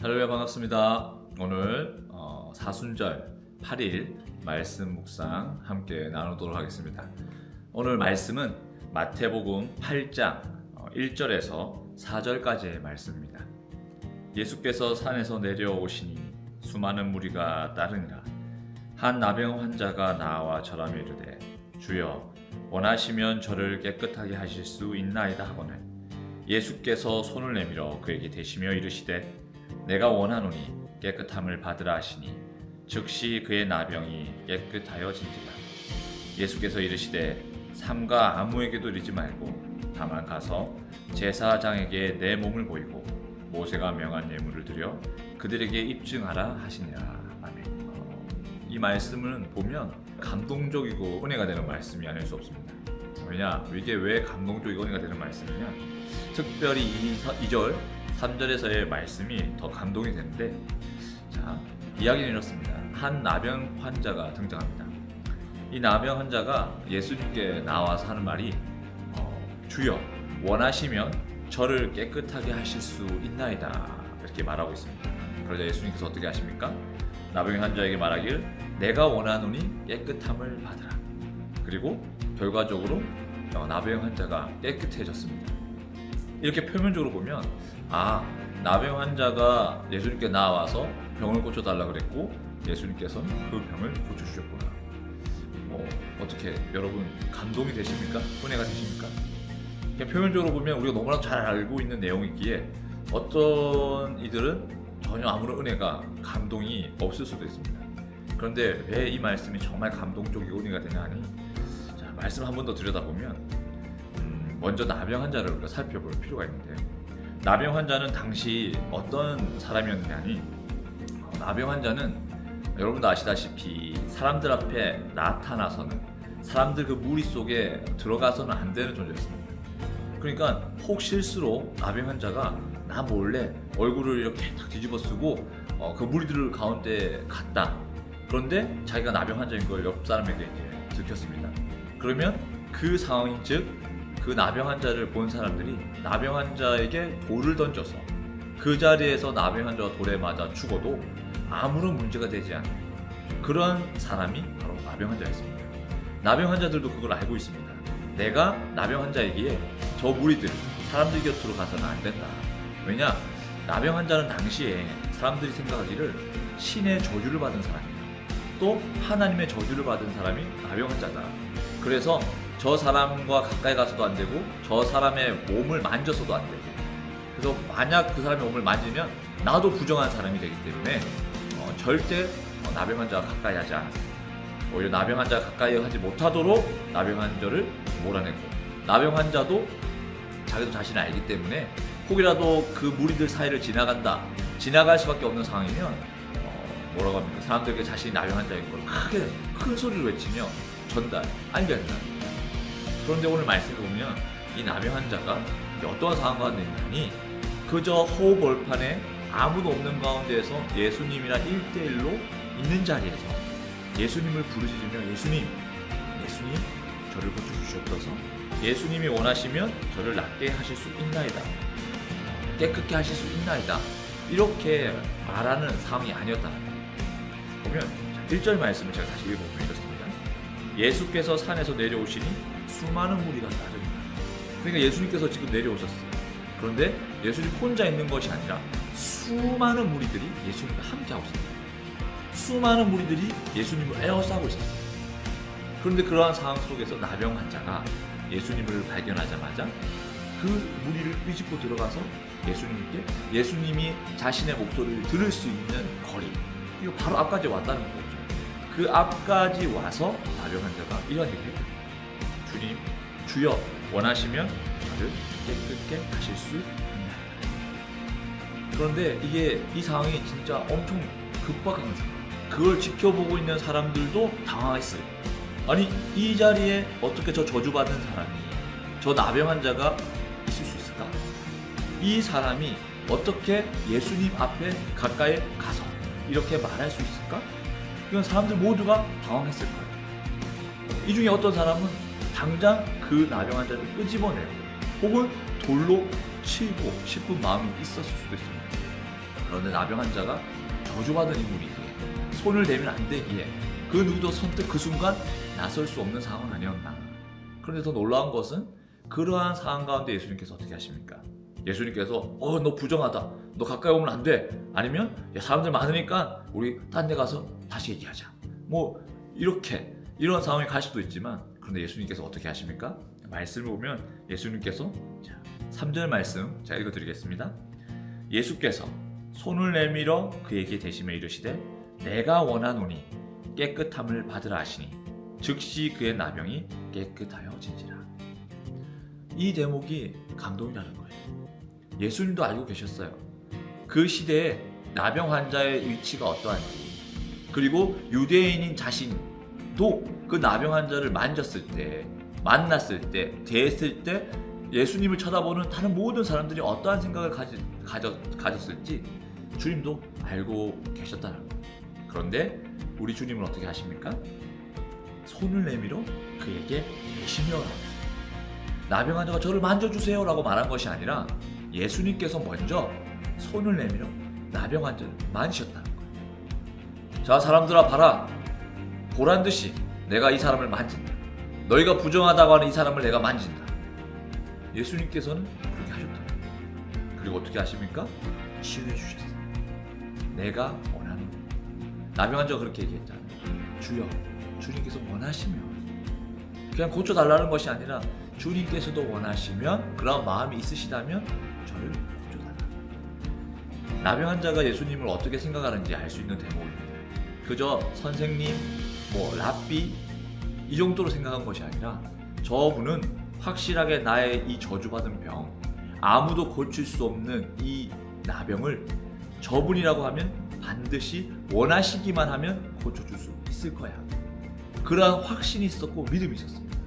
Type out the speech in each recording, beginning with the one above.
할렐루야, 반갑습니다. 오늘 사순절 8일 말씀 묵상 함께 나누도록 하겠습니다. 오늘 말씀은 마태복음 8장 1절에서 4절까지의 말씀입니다. 예수께서 산에서 내려오시니 수많은 무리가 따르니라. 한 나병 환자가 나와 절하며 이르되 주여 원하시면 저를 깨끗하게 하실 수 있나이다 하거늘 예수께서 손을 내밀어 그에게 대시며 이르시되 내가 원하노니 깨끗함을 받으라 하시니 즉시 그의 나병이 깨끗하여진지라. 예수께서 이르시되 삼가 아무에게도 이르지 말고 다만 가서 제사장에게 내 몸을 보이고 모세가 명한 예물을 드려 그들에게 입증하라 하시니라. 아멘. 이 말씀을 보면 감동적이고 은혜가 되는 말씀이 아닐 수 없습니다. 왜냐? 이게 왜 감동적이고 은혜가 되는 말씀이냐? 특별히 2절 3절에서의 말씀이 더 감동이 되는데, 자, 이야기는 이렇습니다. 한 나병 환자가 등장합니다. 이 나병 환자가 예수님께 나와서 하는 말이 주여 원하시면 저를 깨끗하게 하실 수 있나이다 이렇게 말하고 있습니다. 그러자 예수님께서 어떻게 하십니까? 나병 환자에게 말하길 내가 원하노니 깨끗함을 받으라. 그리고 결과적으로 나병 환자가 깨끗해졌습니다. 이렇게 표면적으로 보면 나병 환자가 예수님께 나와서 병을 고쳐달라고 그랬고 예수님께서는 그 병을 고쳐주셨구나. 어떻게 여러분 감동이 되십니까? 은혜가 되십니까? 그냥 표면적으로 보면 우리가 너무나 잘 알고 있는 내용이기에 어떤 이들은 전혀 아무런 은혜가 감동이 없을 수도 있습니다. 그런데 왜 이 말씀이 정말 감동적이고 은혜가 되냐 하니, 자, 말씀 한 번 더 들여다보면 먼저 나병 환자를 우리가 살펴볼 필요가 있는데요. 나병 환자는 당시 어떤 사람이었느냐니, 나병 환자는 여러분도 아시다시피 사람들 앞에 나타나서는, 사람들 그 무리 속에 들어가서는 안 되는 존재였습니다. 그러니까 혹 실수로 나병 환자가 나 몰래 얼굴을 이렇게 딱 뒤집어 쓰고 그 무리들 가운데 갔다. 그런데 자기가 나병 환자인 걸 옆 사람에게 이제 들켰습니다. 그러면 그 상황인즉 그 나병 환자를 본 사람들이 나병 환자에게 돌을 던져서 그 자리에서 나병 환자가 돌에 맞아 죽어도 아무런 문제가 되지 않는 그런 사람이 바로 나병 환자였습니다. 나병 환자들도 그걸 알고 있습니다. 내가 나병 환자이기에 저 무리들, 사람들 곁으로 가서는 안 된다. 왜냐? 나병 환자는 당시에 사람들이 생각하기를 신의 저주를 받은 사람이다. 또 하나님의 저주를 받은 사람이 나병 환자다. 그래서 저 사람과 가까이 가서도 안 되고 저 사람의 몸을 만져서도 안 되고, 그래서 만약 그 사람의 몸을 만지면 나도 부정한 사람이 되기 때문에 절대 나병 환자와 가까이 하지 않았습니다. 오히려 나병 환자가 가까이 하지 못하도록 나병 환자를 몰아냈고, 나병 환자도 자기도 자신을 알기 때문에 혹이라도 그 무리들 사이를 지나갈 수밖에 없는 상황이면 뭐라고 합니까? 사람들에게 자신이 나병 환자인 걸 크게 큰 소리로 외치며 알려한다. 그런데 오늘 말씀을 보면 이 나병 환자가 어떠한 상황 가운데 있느니, 그저 호흡 벌판에 아무도 없는 가운데에서 예수님이랑 1대1로 있는 자리에서 예수님을 부르짖으며 예수님 저를 고쳐주시옵소서, 예수님이 원하시면 저를 낫게 하실 수 있나이다, 깨끗게 하실 수 있나이다, 이렇게 말하는 상황이 아니었다. 보면 1절 말씀을 제가 다시 읽어보면 이렇습니다. 예수께서 산에서 내려오시니 수많은 무리가 따릅니다. 그러니까 예수님께서 지금 내려오셨어요. 그런데 예수님 혼자 있는 것이 아니라 수많은 무리들이 예수님과 함께하고 있습니다. 수많은 무리들이 예수님을 에워싸고 있습니다. 그런데 그러한 상황 속에서 나병 환자가 예수님을 발견하자마자 그 무리를 삐집고 들어가서 예수님이 자신의 목소리를 들을 수 있는 거리, 이거 바로 앞까지 왔다는 거죠. 그 앞까지 와서 나병 환자가 이런 얘기를 해요. 주여 원하시면 저를 깨끗게 하실 수 있나요? 그런데 이 상황이 진짜 엄청 급박한 상황. 그걸 지켜보고 있는 사람들도 당황했어요. 아니, 이 자리에 어떻게 저 저주받은 사람이, 저 나병 환자가 있을 수 있을까? 이 사람이 어떻게 예수님 앞에 가까이 가서 이렇게 말할 수 있을까? 이건 사람들 모두가 당황했을 거예요. 이 중에 어떤 사람은 당장 그 나병 환자를 끄집어내고 혹은 돌로 치고 싶은 마음이 있었을 수도 있습니다. 그런데 나병 환자가 저주받은 인물이기에 손을 대면 안 되기에 그 누구도 선뜻 그 순간 나설 수 없는 상황은 아니었나. 그런데 더 놀라운 것은 그러한 상황 가운데 예수님께서 어떻게 하십니까? 예수님께서 너 부정하다, 너 가까이 오면 안 돼, 아니면 야, 사람들 많으니까 우리 딴 데 가서 다시 얘기하자, 뭐 이렇게 이런 상황이 갈 수도 있지만, 그런데 예수님께서 어떻게 하십니까? 말씀을 보면 예수님께서 3절 말씀 제가 읽어드리겠습니다. 예수께서 손을 내밀어 그에게 대시며 이르시되 내가 원하노니 깨끗함을 받으라 하시니 즉시 그의 나병이 깨끗하여진지라. 이 대목이 감동이라는 거예요. 예수님도 알고 계셨어요. 그 시대에 나병 환자의 위치가 어떠한지, 그리고 유대인인 자신도 그 나병 환자를 만졌을 때, 만났을 때, 대했을 때 예수님을 쳐다보는 다른 모든 사람들이 어떠한 생각을 가졌을지 주님도 알고 계셨다는 거예요. 그런데 우리 주님은 어떻게 하십니까? 손을 내밀어 그에게 대시며, 나병 환자가 저를 만져주세요 라고 말한 것이 아니라 예수님께서 먼저 손을 내밀어 나병 환자를 만지셨다는 거예요. 자, 사람들아 봐라, 보란 듯이 내가 이 사람을 만진다. 너희가 부정하다고 하는 이 사람을 내가 만진다. 예수님께서는 그렇게 하셨다. 그리고 어떻게 하십니까? 치유해 주셨어요. 내가 원하는, 나병 환자가 그렇게 얘기했잖아요. 주여, 주님께서 원하시면, 그냥 고쳐달라는 것이 아니라 주님께서도 원하시면, 그런 마음이 있으시다면 저를 고쳐달라. 나병 환자가 예수님을 어떻게 생각하는지 알 수 있는 대목입니다. 그저 선생님, 랍비 이 정도로 생각한 것이 아니라 저분은 확실하게 나의 이 저주받은 병, 아무도 고칠 수 없는 이 나병을 저분이라고 하면 반드시 원하시기만 하면 고쳐줄 수 있을 거야. 그러한 확신이 있었고 믿음이 있었습니다.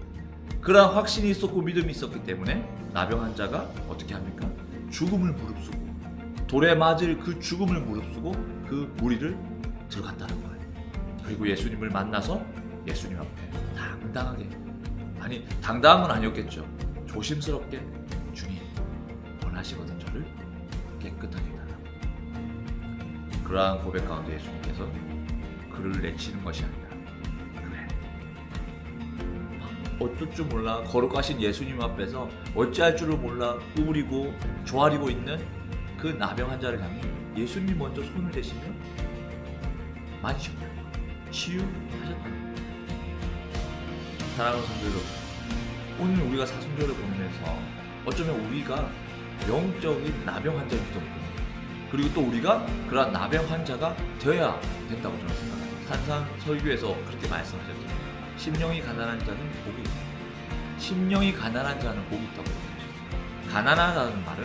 그러한 확신이 있었고 믿음이 있었기 때문에 나병 환자가 어떻게 합니까? 죽음을 무릅쓰고, 돌에 맞을 그 죽음을 무릅쓰고 그 무리를 들어갔다는 거예요. 그리고 예수님을 만나서 예수님 앞에 당당하게, 아니 당당한 건 아니었겠죠, 조심스럽게 주님 원하시거든 저를 깨끗하게 해달라고. 그러한 고백 가운데 예수님께서 그를 내치는 것이 아니라, 그래 어쩔 줄 몰라 거룩하신 예수님 앞에서 어찌할 줄을 몰라 우울이고 조아리고 있는 그 나병 환자를 향해 예수님 먼저 손을 대시며 만지셨다, 치유하셨다. 사랑하는 성도 여러분, 오늘 우리가 사순절을 보면서 어쩌면 우리가 영적인 나병 환자이기도 하고, 그리고 또 우리가 그런 나병 환자가 되어야 된다고 저는 생각합니다. 산상 설교에서 그렇게 말씀하셨죠. 심령이 가난한 자는 복이 있다. 심령이 가난한 자는 복이 있다고 얘기하셨어요. 가난하다는 말은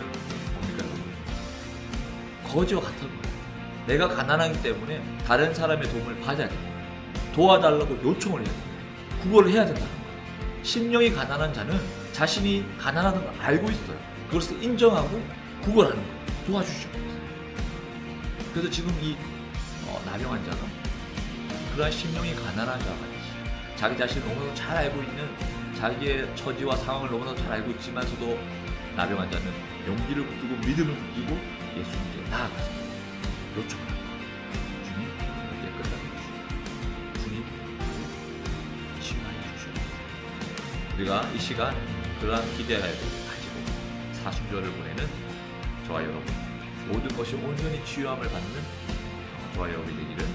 뭡니까? 거지와 같은 거예요. 내가 가난하기 때문에 다른 사람의 도움을 받아야 됩니다. 도와달라고 요청을 해야 됩니다. 구걸을 해야 된다는 거예요. 심령이 가난한 자는 자신이 가난하다는 걸 알고 있어요. 그것을 인정하고 구걸하는 거예요. 도와주시죠. 그래서 지금 이 나병 환자가 그러한 심령이 가난한 자가 같이 자기 자신을 너무나도 잘 알고 있는, 자기의 처지와 상황을 너무나도 잘 알고 있지만서도 나병 환자는 용기를 붙이고 믿음을 붙이고 예수님께 나아가서 요청합니다. 주님, 깨끗하게 해주시오. 주님, 치유하여 주시오. 우리가 이 시간 그러한 기대를 가지고 사순절을 보내는 저와 여러분, 모든 것이 온전히 치유함을 받는 저와 여러분이 되기를